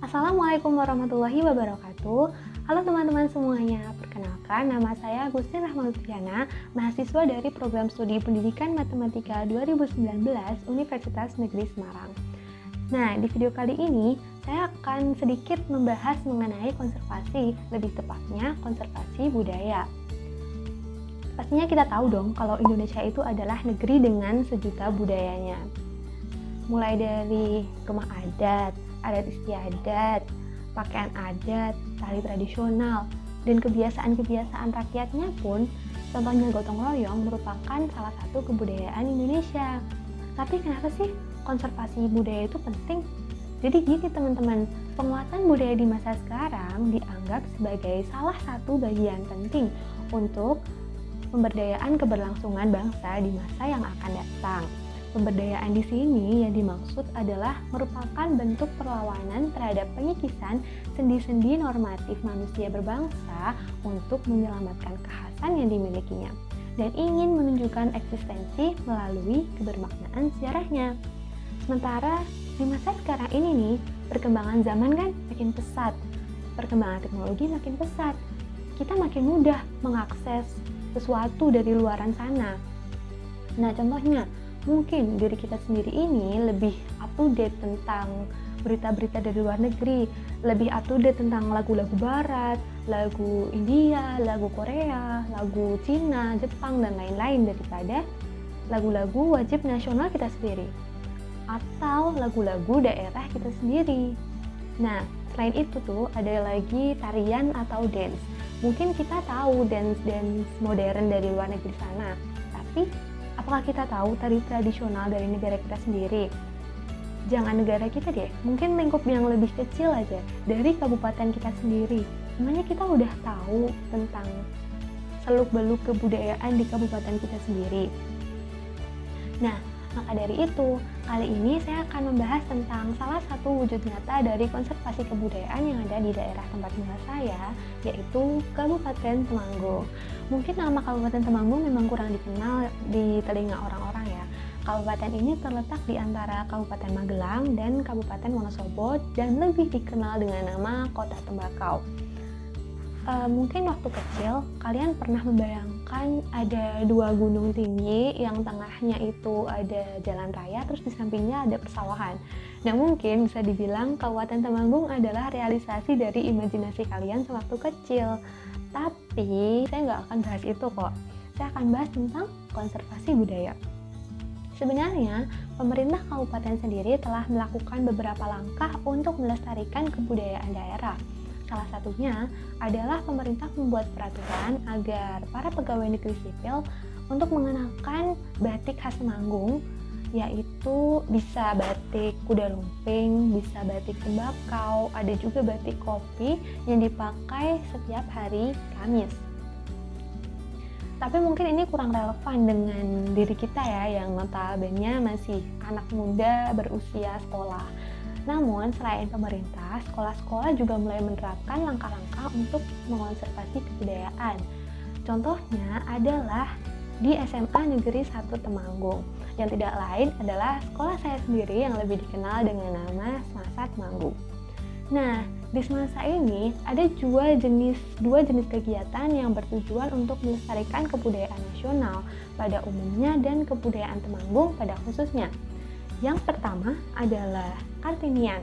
Assalamualaikum warahmatullahi wabarakatuh. Halo teman-teman semuanya, perkenalkan nama saya Agustin Rahmalutriana, mahasiswa dari Program Studi Pendidikan Matematika 2019 Universitas Negeri Semarang. Nah, di video kali ini saya akan sedikit membahas mengenai konservasi, lebih tepatnya konservasi budaya. Pastinya kita tahu dong kalau Indonesia itu adalah negeri dengan sejuta budayanya. Mulai dari rumah adat istiadat, pakaian adat, tari tradisional, dan kebiasaan-kebiasaan rakyatnya pun, contohnya gotong royong merupakan salah satu kebudayaan Indonesia. Tapi kenapa sih konservasi budaya itu penting? Jadi gini teman-teman, penguatan budaya di masa sekarang dianggap sebagai salah satu bagian penting untuk pemberdayaan keberlangsungan bangsa di masa yang akan datang. Pemberdayaan di sini yang dimaksud adalah merupakan bentuk perlawanan terhadap penyikisan sendi-sendi normatif manusia berbangsa untuk menyelamatkan kekhasan yang dimilikinya dan ingin menunjukkan eksistensi melalui kebermaknaan sejarahnya. Sementara di masa sekarang ini nih, perkembangan zaman kan makin pesat, perkembangan teknologi makin pesat, kita makin mudah mengakses sesuatu dari luaran sana. Nah, contohnya mungkin diri kita sendiri ini lebih up to date tentang berita-berita dari luar negeri, lebih up to date tentang lagu-lagu barat, lagu India, lagu Korea, lagu Cina, Jepang, dan lain-lain daripada lagu-lagu wajib nasional kita sendiri atau lagu-lagu daerah kita sendiri. Nah, selain itu tuh ada lagi tarian atau dance. Mungkin kita tahu dance modern dari luar negeri sana, tapi apakah kita tahu tari tradisional dari negara kita sendiri? Jangan negara kita deh, mungkin lingkup yang lebih kecil aja, dari kabupaten kita sendiri. Namanya kita udah tahu tentang seluk-beluk kebudayaan di kabupaten kita sendiri. Nah, maka dari itu, kali ini saya akan membahas tentang salah satu wujud nyata dari konservasi kebudayaan yang ada di daerah tempat tinggal saya, yaitu Kabupaten Temanggung. Mungkin nama Kabupaten Temanggung memang kurang dikenal di telinga orang-orang ya. Kabupaten ini terletak di antara Kabupaten Magelang dan Kabupaten Wonosobo dan lebih dikenal dengan nama Kota Tembakau. Mungkin waktu kecil kalian pernah membayangkan ada dua gunung tinggi yang tengahnya itu ada jalan raya, terus di sampingnya ada persawahan. Nah, mungkin bisa dibilang Kabupaten Temanggung adalah realisasi dari imajinasi kalian sewaktu kecil. Tapi saya nggak akan bahas itu kok. Saya akan bahas tentang konservasi budaya. Sebenarnya, pemerintah kabupaten sendiri telah melakukan beberapa langkah untuk melestarikan kebudayaan daerah. Salah satunya adalah pemerintah membuat peraturan agar para pegawai negeri sipil untuk mengenakan batik khas Temanggung, yaitu bisa batik kuda lumping, bisa batik tembakau, ada juga batik kopi yang dipakai setiap hari Kamis. Tapi mungkin ini kurang relevan dengan diri kita ya, yang notabene masih anak muda berusia sekolah. Namun, selain pemerintah, sekolah-sekolah juga mulai menerapkan langkah-langkah untuk mengonservasi kebudayaan. Contohnya adalah di SMA Negeri 1 Temanggung, yang tidak lain adalah sekolah saya sendiri yang lebih dikenal dengan nama Semasa Temanggung. Nah, di Semasa ini ada dua jenis kegiatan yang bertujuan untuk melestarikan kebudayaan nasional pada umumnya dan kebudayaan Temanggung pada khususnya. Yang pertama adalah Kartinian.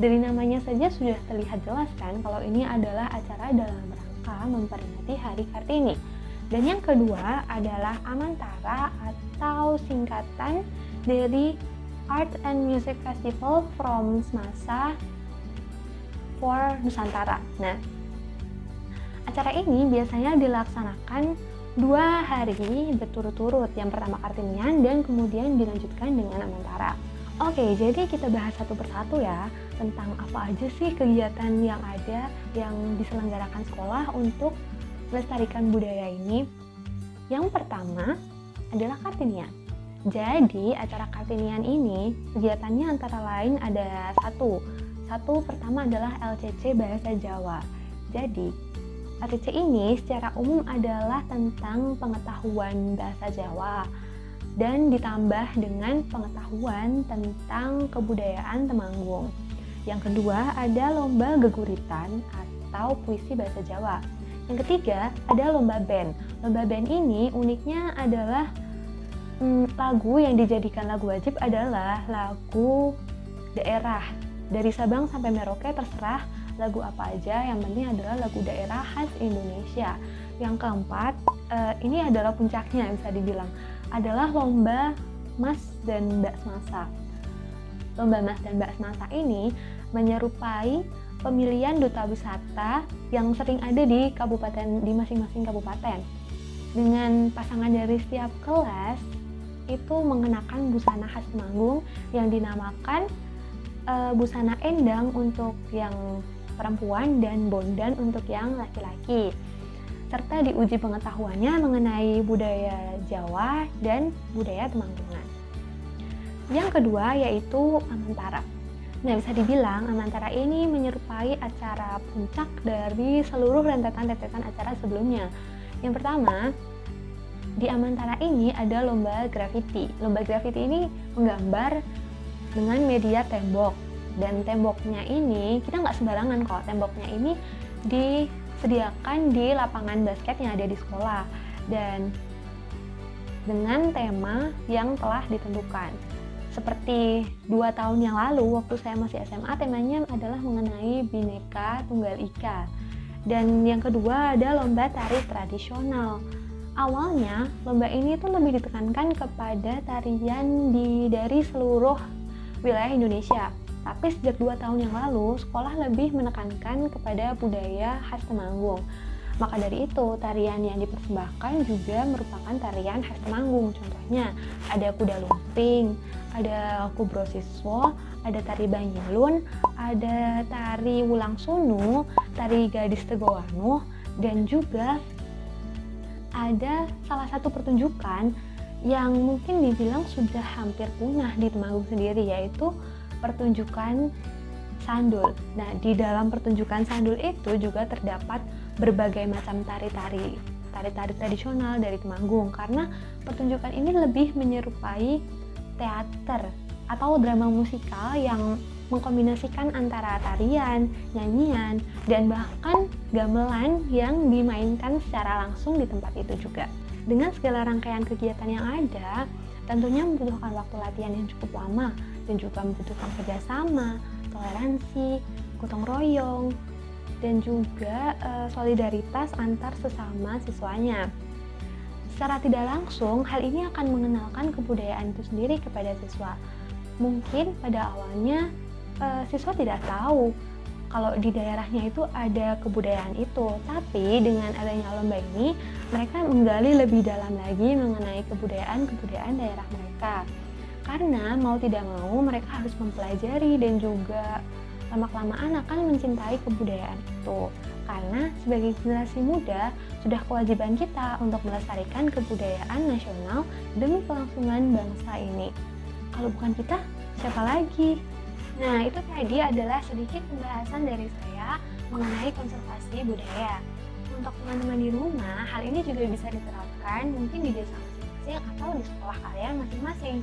Dari namanya saja sudah terlihat jelas kan kalau ini adalah acara dalam rangka memperingati Hari Kartini. Dan yang kedua adalah Amantara atau singkatan dari Art and Music Festival from Semasa for Nusantara. Nah, acara ini biasanya dilaksanakan 2 hari berturut-turut. Yang pertama Kartinian dan kemudian dilanjutkan dengan Amantara. Oke, jadi kita bahas satu persatu ya tentang apa aja sih kegiatan yang ada yang diselenggarakan sekolah untuk melestarikan budaya ini. Yang pertama adalah Kartinian. Jadi acara Kartinian ini kegiatannya antara lain ada satu pertama adalah LCC Bahasa Jawa. Jadi LCC ini secara umum adalah tentang pengetahuan bahasa Jawa dan ditambah dengan pengetahuan tentang kebudayaan Temanggung. Yang kedua ada lomba geguritan atau puisi bahasa Jawa. Yang ketiga ada lomba band. Lomba band ini uniknya adalah lagu yang dijadikan lagu wajib adalah lagu daerah. Dari Sabang sampai Merauke terserah lagu apa aja, yang penting adalah lagu daerah khas Indonesia. Yang keempat, ini adalah puncaknya bisa dibilang, adalah lomba Mas dan Mbak Semasa. Lomba Mas dan Mbak Semasa ini menyerupai pemilihan duta wisata yang sering ada di masing-masing kabupaten. Dengan pasangan dari setiap kelas itu mengenakan busana khas Temanggung yang dinamakan busana endang untuk yang perempuan dan bondan untuk yang laki-laki, serta diuji pengetahuannya mengenai budaya Jawa dan budaya Temanggungan. Yang kedua yaitu Amantara. Nah, bisa dibilang Amantara ini menyerupai acara puncak dari seluruh rentetan-rentetan acara sebelumnya. Yang pertama, di Amantara ini ada lomba graffiti. Lomba graffiti ini menggambar dengan media tembok, dan temboknya ini kita nggak sembarangan kok. Temboknya ini disediakan di lapangan basket yang ada di sekolah dan dengan tema yang telah ditentukan. Seperti 2 tahun yang lalu waktu saya masih SMA, temanya adalah mengenai Bhinneka Tunggal Ika. Dan yang kedua ada lomba tari tradisional. Awalnya lomba ini tuh lebih ditekankan kepada tarian dari seluruh wilayah Indonesia. Tapi sejak 2 tahun yang lalu, sekolah lebih menekankan kepada budaya khas Temanggung. Maka dari itu, tarian yang dipersembahkan juga merupakan tarian khas Temanggung. Contohnya, ada kuda lumping, ada kubro siswo, ada tari Banyilun, ada tari Wulang Sunu, tari Gadis Tegowanuh, dan juga ada salah satu pertunjukan yang mungkin dibilang sudah hampir punah di Temanggung sendiri, yaitu pertunjukan sandul. Nah, di dalam pertunjukan sandul itu juga terdapat berbagai macam tari-tari tradisional dari Temanggung, karena pertunjukan ini lebih menyerupai teater atau drama musikal yang mengkombinasikan antara tarian, nyanyian, dan bahkan gamelan yang dimainkan secara langsung di tempat itu juga. Dengan segala rangkaian kegiatan yang ada, tentunya membutuhkan waktu latihan yang cukup lama dan juga membutuhkan kerjasama, toleransi, gotong royong, dan juga solidaritas antar sesama siswanya. Secara tidak langsung, hal ini akan mengenalkan kebudayaan itu sendiri kepada siswa. Mungkin pada awalnya siswa tidak tahu kalau di daerahnya itu ada kebudayaan itu, tapi dengan adanya lomba ini, mereka menggali lebih dalam lagi mengenai kebudayaan daerah mereka. Karena mau tidak mau mereka harus mempelajari dan juga lama-kelamaan akan mencintai kebudayaan itu. Karena sebagai generasi muda, sudah kewajiban kita untuk melestarikan kebudayaan nasional demi kelangsungan bangsa ini. Kalau bukan kita, siapa lagi? Nah, itu tadi adalah sedikit pembahasan dari saya mengenai konservasi budaya. Untuk teman-teman di rumah, hal ini juga bisa diterapkan mungkin di desa masing-masing atau di sekolah kalian masing-masing.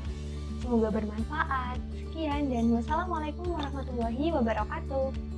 Semoga bermanfaat. Sekian dan wassalamualaikum warahmatullahi wabarakatuh.